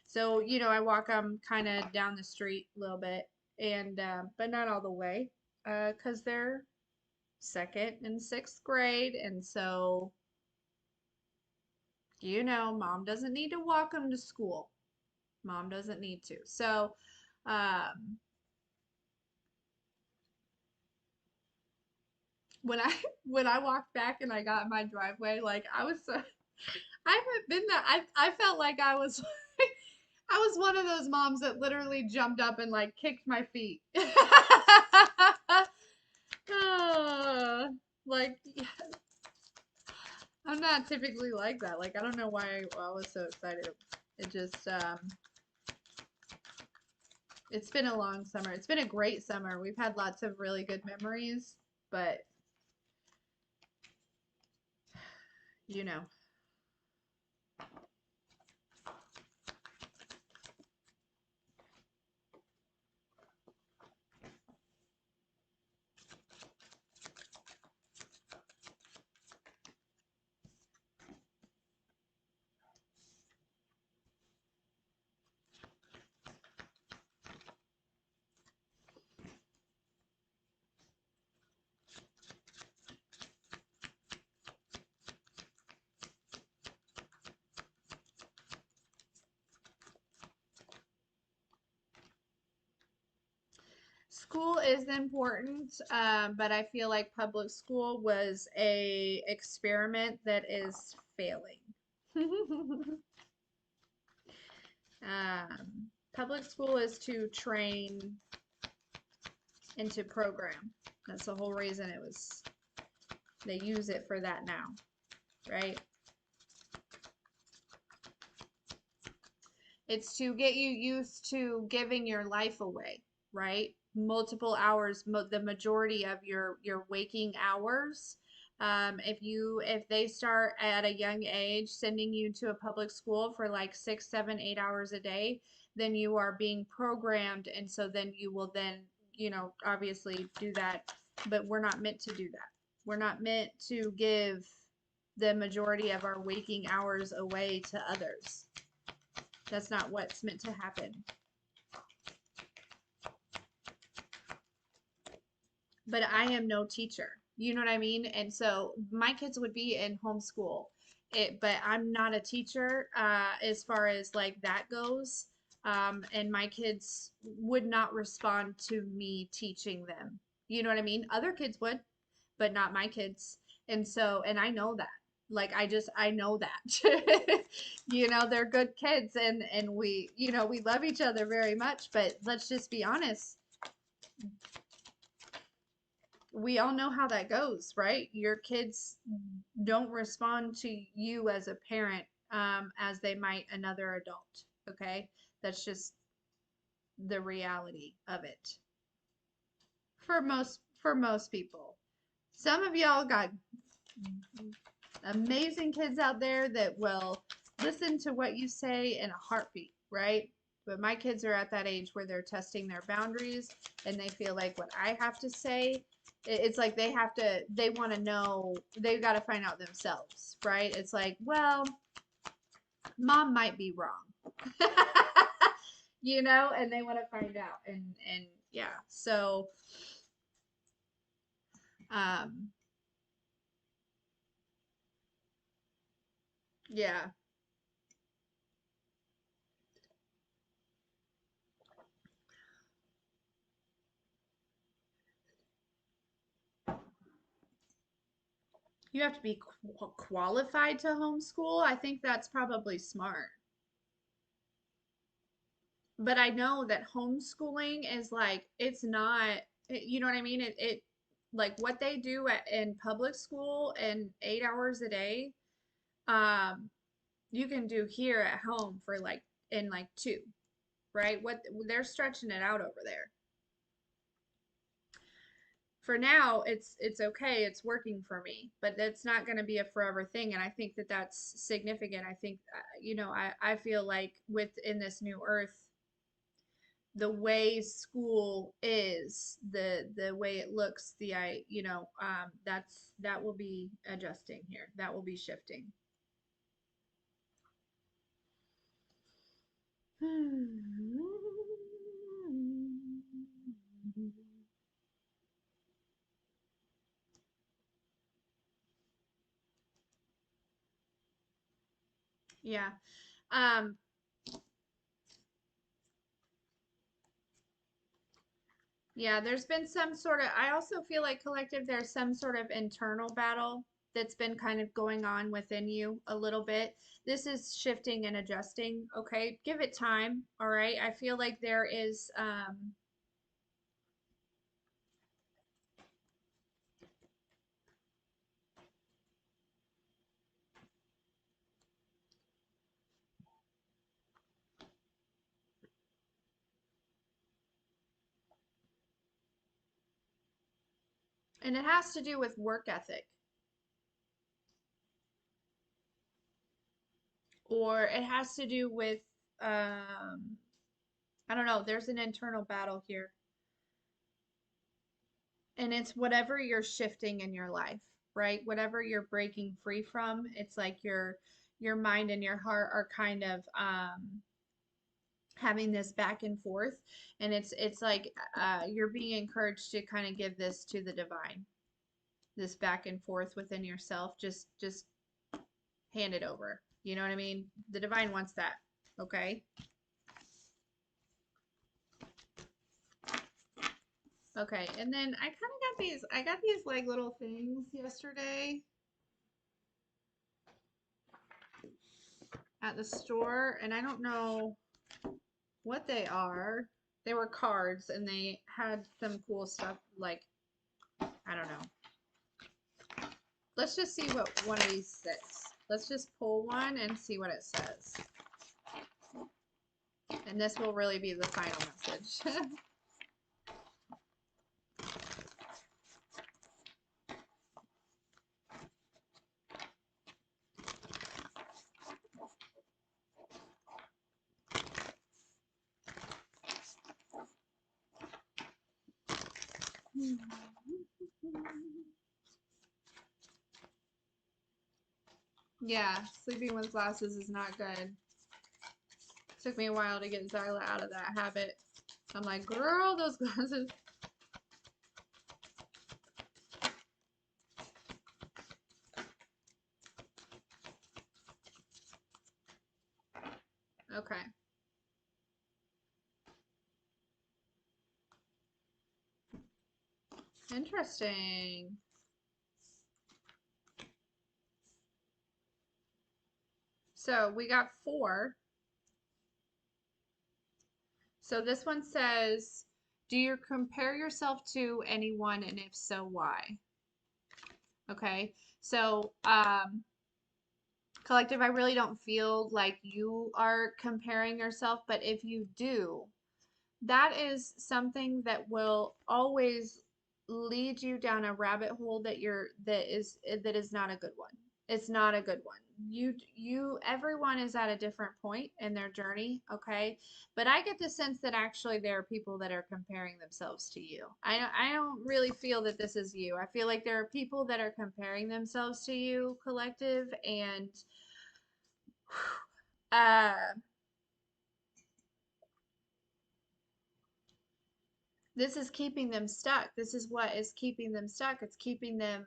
[SPEAKER 1] So, I walk them kind of down the street a little bit, and but not all the way, because they're second and sixth grade, and so, mom doesn't need to walk them to school. Mom doesn't need to. So, um, when I when I walked back and I got in my driveway, like I was so, I haven't been there. I felt like I was I was one of those moms that literally jumped up and like kicked my feet. Ah, like I'm not typically like that. Like I don't know why I was so excited. It just it's been a long summer. It's been a great summer. We've had lots of really good memories, but you know. School is important, but I feel like public school was a experiment that is failing. Public school is to train and to program. That's the whole reason it was They use it for that now, right? It's to get you used to giving your life away, right? Multiple hours, the majority of your waking hours. If they start at a young age sending you to a public school for like 6, 7, 8 hours a day, then you are being programmed, and so then you will then, obviously do that. But we're not meant to do that. We're not meant to give the majority of our waking hours away to others. That's not what's meant to happen. But I am no teacher. You know what I mean? And so my kids would be in homeschool. But I'm not a teacher as far as like that goes. And my kids would not respond to me teaching them. You know what I mean? Other kids would, but not my kids. And so, and I know that. Like I know that. They're good kids, and we love each other very much, but let's just be honest. We all know how that goes, right? Your kids don't respond to you as a parent as they might another adult, okay? That's just the reality of it for most people. Some of y'all got amazing kids out there that will listen to what you say in a heartbeat, right? But my kids are at that age where they're testing their boundaries, and they feel like what I have to say, it's like they want to know, they've got to find out themselves, right? It's like, well, mom might be wrong, and they want to find out. And yeah, so, um, yeah. You have to be qualified to homeschool. I think that's probably smart. But I know that homeschooling is like, it's not, you know what I mean? Like what they do in public school and 8 hours a day, um, you can do here at home for like, in like two, right? What they're stretching it out over there. For now, it's okay. It's working for me, but that's not going to be a forever thing. And I think that that's significant. I think, I feel like within this new earth, the way school is, the way it looks, that will be adjusting here. That will be shifting. Yeah. Um, yeah, there's been some sort of, I also feel like collective, there's some sort of internal battle that's been kind of going on within you a little bit. This is shifting and adjusting. Okay. Give it time. All right. I feel like there is, and it has to do with work ethic, or it has to do with, um, I don't know, there's an internal battle here. And it's whatever you're shifting in your life, right? Whatever you're breaking free from, it's like your mind and your heart are kind of having this back and forth, and it's like you're being encouraged to kind of give this to the divine, this back and forth within yourself. Just hand it over. You know what I mean? The divine wants that. Okay. Okay, and then I got these like little things yesterday at the store, and I don't know what they are. They were cards, and they had some cool stuff like, I don't know. Let's just see what one of these says. Let's just pull one and see what it says. And this will really be the final message. Yeah, sleeping with glasses is not good. Took me a while to get Zyla out of that habit. I'm like, girl, those glasses. Okay. Interesting. So we got 4. So this one says, do you compare yourself to anyone, and if so, why? Okay. So, collective, I really don't feel like you are comparing yourself, but if you do, that is something that will always lead you down a rabbit hole that is not a good one. It's not a good one. Everyone is at a different point in their journey, okay? But I get the sense that actually there are people that are comparing themselves to you. I don't really feel that this is you. I feel like there are people that are comparing themselves to you, collective, and uh this is keeping them stuck. This is what is keeping them stuck. It's keeping them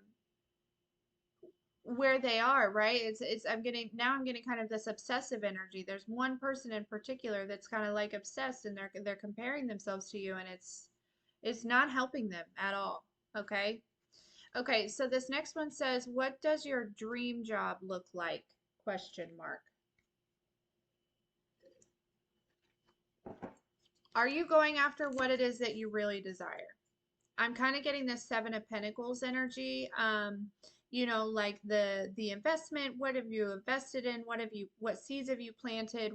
[SPEAKER 1] where they are, right? I'm getting kind of this obsessive energy. There's one person in particular that's kind of like obsessed, and they're comparing themselves to you, and it's not helping them at all. Okay? Okay, so this next one says, "What does your dream job look like?" Question mark. Are you going after what it is that you really desire? I'm kind of getting this 7 of Pentacles energy. Like the investment. What have you invested in? What seeds have you planted?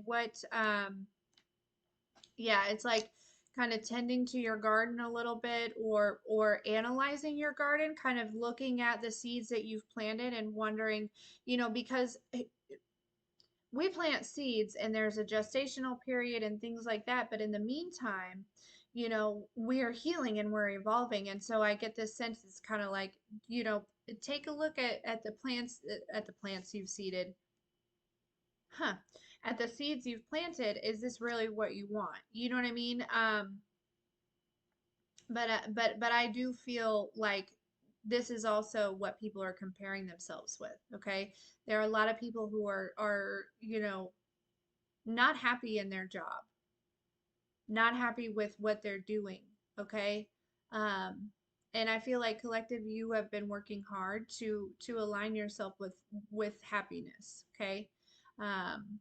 [SPEAKER 1] Yeah, it's like kind of tending to your garden a little bit, or analyzing your garden, kind of looking at the seeds that you've planted and wondering, because we plant seeds and there's a gestational period and things like that. But in the meantime, we are healing and we're evolving. And so I get this sense it's kind of like, take a look at the plants you've seeded. Huh. At the seeds you've planted, is this really what you want? You know what I mean? But I do feel like this is also what people are comparing themselves with. Okay, there are a lot of people who are not happy in their job, not happy with what they're doing, okay? Um, and I feel like collective, you have been working hard to align yourself with happiness, okay? Um,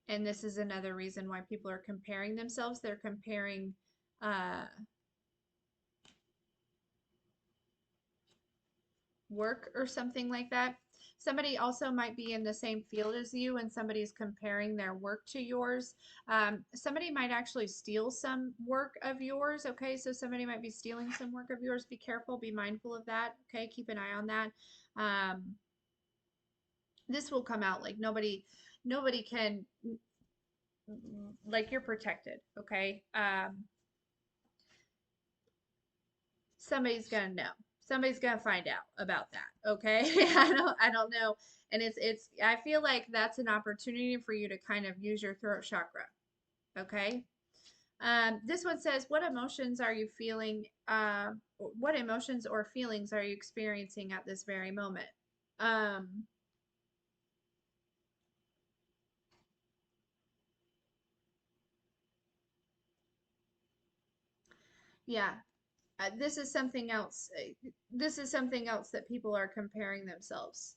[SPEAKER 1] and this is another reason why people are comparing themselves. They're comparing uh, work or something like that. Somebody also might be in the same field as you, and somebody's comparing their work to yours. Somebody might actually steal some work of yours. Okay, so somebody might be stealing some work of yours. Be careful, be mindful of that. Okay, keep an eye on that. Um, this will come out like nobody can, like, you're protected. Okay, somebody's gonna know. Somebody's gonna find out about that. Okay. I don't know. And I feel like that's an opportunity for you to kind of use your throat chakra. Okay. This one says, what emotions are you feeling? What emotions or feelings are you experiencing at this very moment? Um, yeah, this is something else. This is something else that people are comparing themselves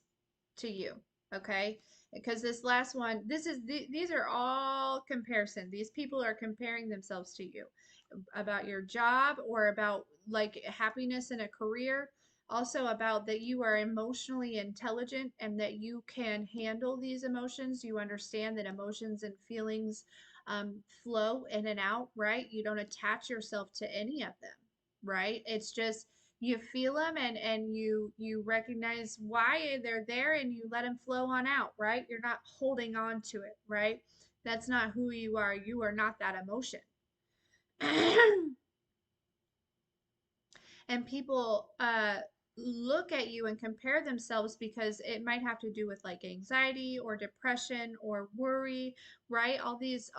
[SPEAKER 1] to you, okay? Because this last one, these are all comparison. These people are comparing themselves to you. about your job or about like happiness in a career. Also about that you are emotionally intelligent and that you can handle these emotions. You understand that emotions and feelings flow in and out, right? You don't attach yourself to any of them, right? It's just you feel them and you recognize why they're there and you let them flow on out, right? You're not holding on to it, right? That's not who you are. You are not that emotion. And people look at you and compare themselves because it might have to do with like anxiety or depression or worry, right? All these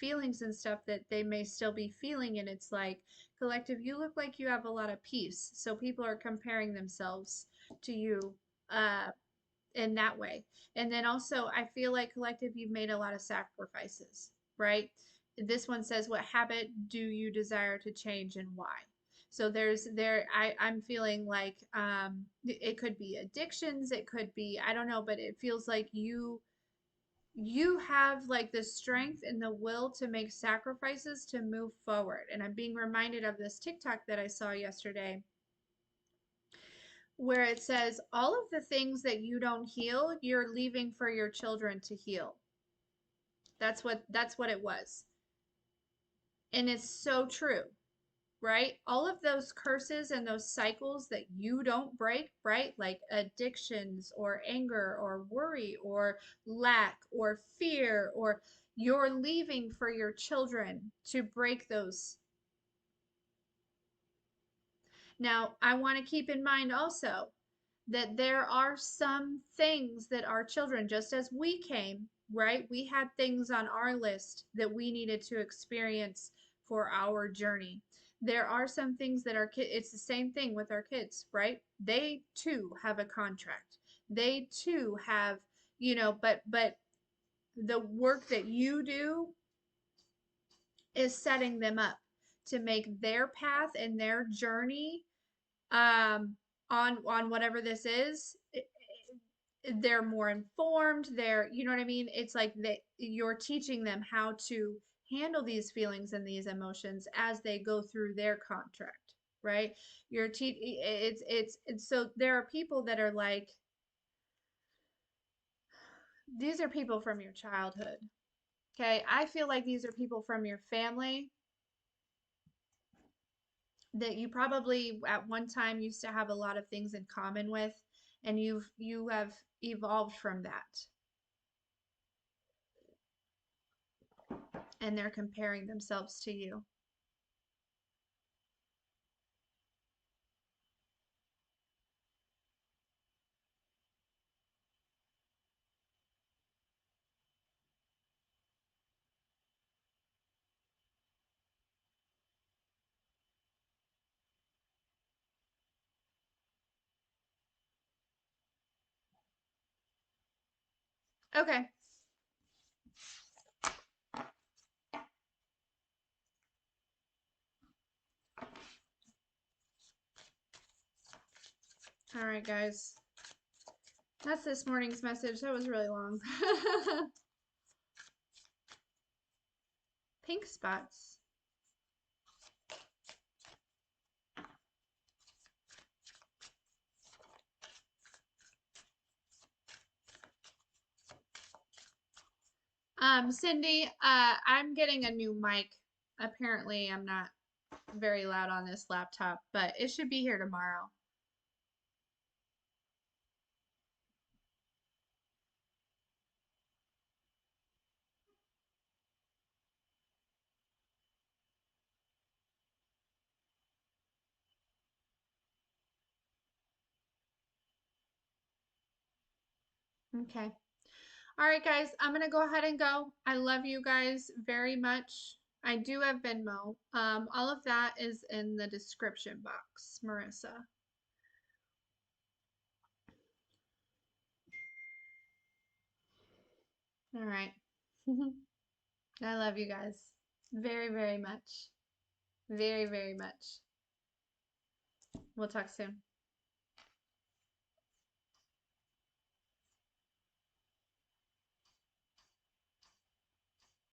[SPEAKER 1] feelings and stuff that they may still be feeling, and it's like, collective, you look like you have a lot of peace, so people are comparing themselves to you uh in that way. And then also, I feel like collective, you've made a lot of sacrifices, right? This one says, what habit do you desire to change and why? So I'm feeling like it could be addictions, it could be, I don't know, but it feels like you have like the strength and the will to make sacrifices to move forward. And I'm being reminded of this TikTok that I saw yesterday where it says all of the things that you don't heal, you're leaving for your children to heal. That's what it was. And it's so true, right? All of those curses and those cycles that you don't break, right? Like addictions or anger or worry or lack or fear, or you're leaving for your children to break those. Now, I want to keep in mind also that there are some things that our children, just as we came, right? We had things on our list that we needed to experience for our journey. There are some things that our kids, it's the same thing with our kids, right? They too have a contract. They too have, but the work that you do is setting them up to make their path and their journey on whatever this is, they're more informed, they're, you know what I mean, it's like that you're teaching them how to handle these feelings and these emotions as they go through their contract, right? It's so there are people that are like, these are people from your childhood. Okay, I feel like these are people from your family that you probably at one time used to have a lot of things in common with, and you have evolved from that, and they're comparing themselves to you. Okay. All right, guys. That's this morning's message. That was really long. Pink spots. Cindy, I'm getting a new mic. Apparently, I'm not very loud on this laptop, but it should be here tomorrow. Okay. All right, guys, I'm gonna go ahead and go. I love you guys very much. I do have Venmo. All of that is in the description box, Marissa. All right. I love you guys very, very much. Very, very much. We'll talk soon.